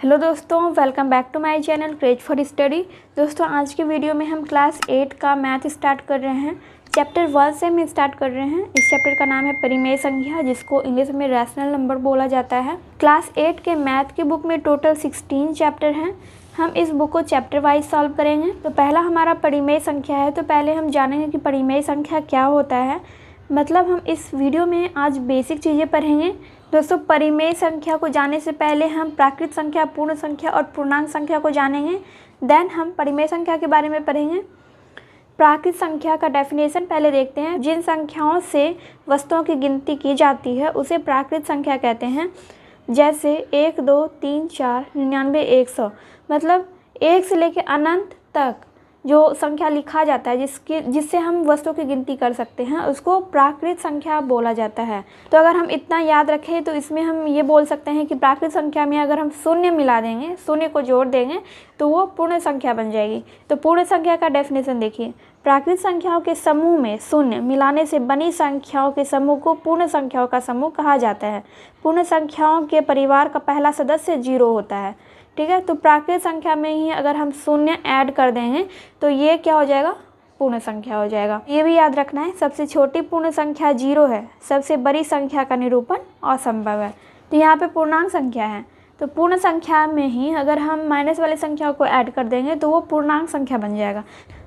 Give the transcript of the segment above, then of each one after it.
Hello दोस्तों, welcome back to my channel craze for study. दोस्तों आज के वीडियो में हम क्लास 8 का मैथ स्टार्ट कर रहे हैं। चैप्टर 1 से हम स्टार्ट कर रहे हैं। इस चैप्टर का नाम है परिमेय संख्या, जिसको इंग्लिश में रैशनल नंबर बोला जाता है। क्लास 8 के मैथ के बुक में टोटल 16 चैप्टर हैं। हम इस बुक को चैप्टर वाइज सॉल्व करेंगे। तो पहला हमारा परिमेय संख्या है। तो पहले हम जानेंगे कि परिमेय संख्या क्या होता है। मतलब हम इस वीडियो में आज बेसिक चीज़ें पढ़ेंगे। दोस्तों परिमेय संख्या को जानने से पहले हम प्राकृत संख्या, पूर्ण संख्या और पूर्णांक संख्या को जानेंगे। देन हम परिमेय संख्या के बारे में पढ़ेंगे। प्राकृत संख्या का डेफिनेशन पहले देखते हैं। जिन संख्याओं से वस्तुओं की गिनती की जाती है उसे प्राकृत संख्या कहते हैं। जैसे 1, 2, 3, 4, 99, 100। मतलब 1 से लेकर अनंत तक जो संख्या लिखा जाता है, जिससे हम वस्तुओं की गिनती कर सकते हैं, उसको प्राकृत संख्या बोला जाता है। तो अगर हम इतना याद रखें तो इसमें हम ये बोल सकते हैं कि प्राकृत संख्या में अगर हम शून्य मिला देंगे, शून्य को जोड़ देंगे, तो वो पूर्ण संख्या बन जाएगी। तो पूर्ण संख्या का डेफिनेशन देखिए। प्राकृत संख्याओं के समूह में शून्य मिलाने से बनी संख्याओं के समूह को पूर्ण संख्याओं का समूह कहा जाता है। पूर्ण संख्याओं के परिवार का पहला सदस्य 0 होता है। ठीक है। तो प्राकृत संख्या में ही अगर हम शून्य ऐड कर देंगे तो ये क्या हो जाएगा, पूर्ण संख्या हो जाएगा। ये भी याद रखना है, सबसे छोटी पूर्ण संख्या 0 है। सबसे बड़ी संख्या का निरूपण असंभव है। तो यहाँ पे पूर्णांक संख्या है। तो पूर्ण संख्या में ही अगर हम माइनस वाली संख्याओं को ऐड कर देंगे तो वो पूर्णांक संख्या बन जाएगा।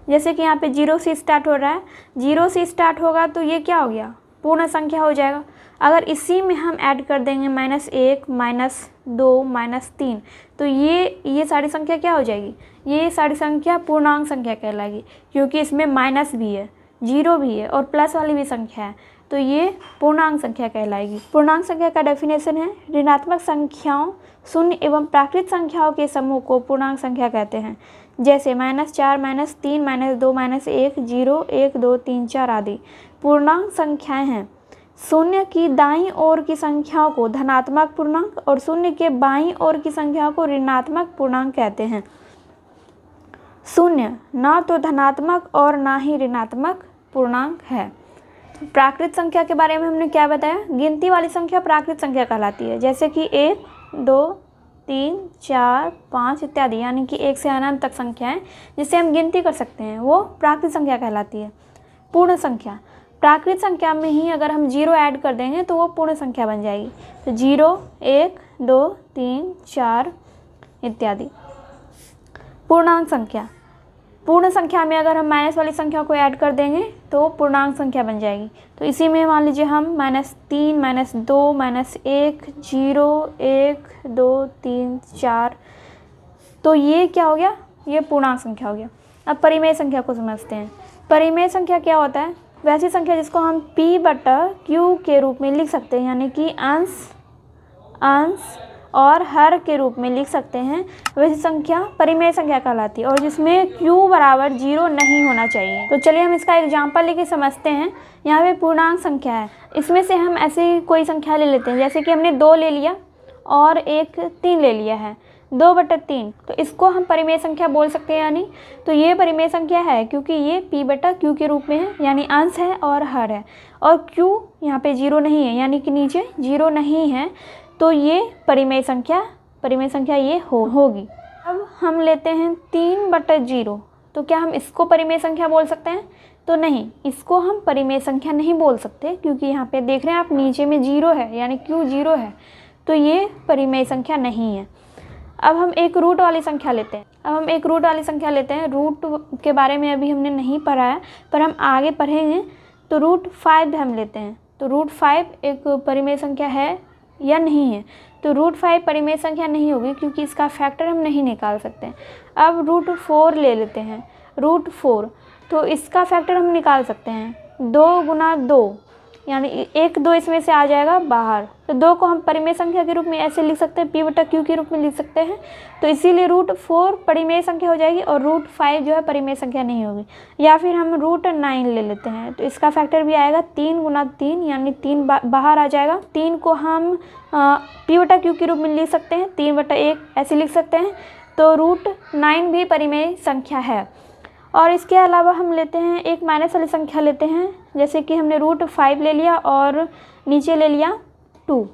जैसे कि यहाँ पे 0 से स्टार्ट हो रहा है, 0 से स्टार्ट होगा तो ये क्या हो गया, पूर्ण संख्या हो जाएगा। अगर इसी में हम ऐड कर देंगे -1, -2, -3, तो ये सारी संख्या क्या हो जाएगी, ये सारी संख्या पूर्णांक संख्या कहलाएगी। क्योंकि इसमें माइनस भी है, 0 भी है और प्लस वाली भी संख्या है, तो ये पूर्णांक संख्या कहलाएगी। पूर्णांक संख्या का डेफिनेशन है, ऋणात्मक संख्याओं, शून्य एवं प्राकृत संख्याओं के समूह को पूर्णांक संख्या कहते हैं। जैसे -4, -3, -2, -1, 0, 1, 2, 3, 4 आदि पूर्णांक संख्याएं हैं। शून्य की दाईं ओर की संख्याओं को धनात्मक पूर्णांक और शून्य के बाईं ओर की संख्याओं को ऋणात्मक पूर्णांक कहते हैं। शून्य ना तो धनात्मक और ना ही ऋणात्मक पूर्णांक है। प्राकृत संख्या के बारे में हमने क्या बताया, गिनती वाली संख्या प्राकृत संख्या कहलाती है। जैसे कि 1, 2, 3, 4, 5 इत्यादि, यानी कि 1 से अनंत तक संख्याएं जिससे हम गिनती कर सकते हैं, वो प्राकृत संख्या कहलाती है। पूर्ण संख्या, प्राकृत संख्या में ही अगर हम 0 ऐड कर देंगे तो वो पूर्ण संख्या बन जाएगी। तो 0, 1, 2, 3, 4 इत्यादि। पूर्णांक संख्या, पूर्ण संख्या में अगर हम माइनस वाली संख्या को ऐड कर देंगे तो पूर्णांक संख्या बन जाएगी। तो इसी में मान लीजिए हम -3, -2, -1, 0, 1, 2, 3, 4, तो ये क्या हो गया, ये पूर्णांक संख्या हो गया। अब परिमेय संख्या को समझते हैं। परिमेय संख्या क्या होता है, वैसी संख्या जिसको हम P/Q के रूप में लिख सकते हैं, यानी कि अंश और हर के रूप में लिख सकते हैं, वैसी संख्या परिमेय संख्या कहलाती है। और जिसमें Q = 0 नहीं होना चाहिए। तो चलिए हम इसका एग्जाम्पल लेके समझते हैं। यहाँ पे पूर्णांक संख्या है, इसमें से हम ऐसी कोई संख्या ले लेते हैं। जैसे कि हमने 2 ले लिया और एक 3 ले लिया है, 2/3, तो इसको हम परिमेय संख्या बोल सकते हैं यानी। तो ये परिमेय संख्या है क्योंकि ये P/Q के रूप में है, यानी अंश है और हर है। और Q यहाँ पे 0 नहीं है, यानी कि नीचे 0 नहीं है, तो ये परिमेय संख्या ये होगी। अब हम लेते हैं 3/0, तो क्या हम इसको परिमेय संख्या बोल सकते हैं? तो नहीं, इसको हम परिमेय संख्या नहीं बोल सकते, क्योंकि यहाँ पे देख रहे हैं आप नीचे में 0 है, यानी Q 0 है, तो ये परिमेय संख्या नहीं है। अब हम एक रूट वाली संख्या लेते हैं। रूट के बारे में अभी हमने नहीं पढ़ा है, पर हम आगे पढ़ेंगे। तो √5 हम लेते हैं। तो √5 एक परिमेय संख्या है या नहीं है? तो √5 परिमेय संख्या नहीं होगी, क्योंकि इसका फैक्टर हम नहीं निकाल सकते। अब √4 ले लेते हैं। √4, तो इसका फैक्टर हम निकाल सकते हैं। 2 × 2, यानी 1, 2 इसमें से आ जाएगा बाहर। तो 2 को हम परिमेय संख्या के रूप में ऐसे लिख सकते हैं, P/Q के रूप में लिख सकते हैं। तो इसीलिए √4 परिमेय संख्या हो जाएगी और √5 जो है परिमेय संख्या नहीं होगी। या फिर हम √9 ले लेते हैं। तो इसका फैक्टर भी आएगा 3 × 3, यानी 3 बाहर आ जाएगा। 3 को हम P/Q के रूप में लिख सकते हैं, 3/1 ऐसे लिख सकते हैं। तो √9 भी परिमेय संख्या है। और इसके अलावा हम लेते हैं एक माइनस वाली संख्या लेते हैं। जैसे कि हमने √5 ले लिया और नीचे ले लिया 2,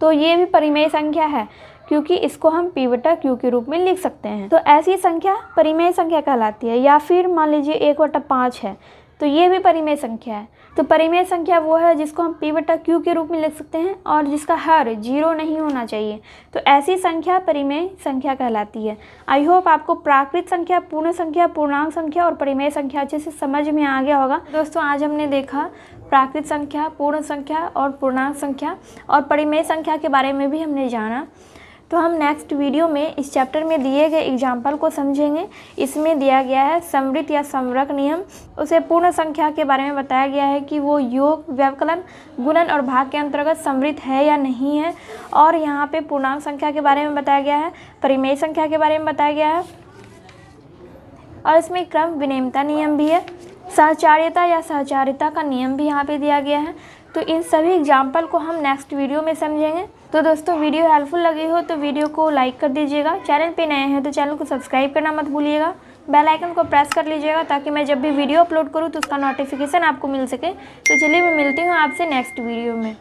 तो ये भी परिमेय संख्या है। क्योंकि इसको हम p बटा q के रूप में लिख सकते हैं। तो ऐसी संख्या परिमेय संख्या कहलाती है। या फिर मान लीजिए 1/5 है, तो ये भी परिमेय संख्या है। तो परिमेय संख्या वो है जिसको हम p बटा q के रूप में लिख सकते हैं और जिसका हर 0 नहीं होना चाहिए। तो ऐसी संख्या परिमेय संख्या कहलाती है। आई होप आपको प्राकृत संख्या, पूर्ण संख्या, पूर्णांक संख्या और परिमेय संख्या अच्छे से समझ में आ गया होगा। दोस्तों आज हमने देखा प्राकृत संख्या, पूर्ण संख्या और पूर्णांक संख्या और परिमेय संख्या के बारे में भी हमने जाना। तो हम नेक्स्ट वीडियो में इस चैप्टर में दिए गए एग्जाम्पल को समझेंगे। इसमें दिया गया है समवृत्त या समवृक नियम। उसे पूर्ण संख्या के बारे में बताया गया है कि वो योग, व्यवकलन, गुणन और भाग के अंतर्गत समवृत्त है या नहीं है। और यहाँ पे पूर्णांक संख्या के बारे में बताया गया है, परिमेय संख्या के बारे में बताया गया है और इसमें क्रम विनिमयता नियम भी है, सहचार्यता या सहचारिता का नियम भी यहाँ पे दिया गया है। तो इन सभी एग्जाम्पल को हम नेक्स्ट वीडियो में समझेंगे। तो दोस्तों वीडियो हेल्पफुल लगी हो तो वीडियो को लाइक कर दीजिएगा। चैनल पे नए हैं तो चैनल को सब्सक्राइब करना मत भूलिएगा। बेल आइकन को प्रेस कर लीजिएगा ताकि मैं जब भी वीडियो अपलोड करूँ तो उसका नोटिफिकेशन आपको मिल सके। तो चलिए मैं मिलती हूँ आपसे नेक्स्ट वीडियो में।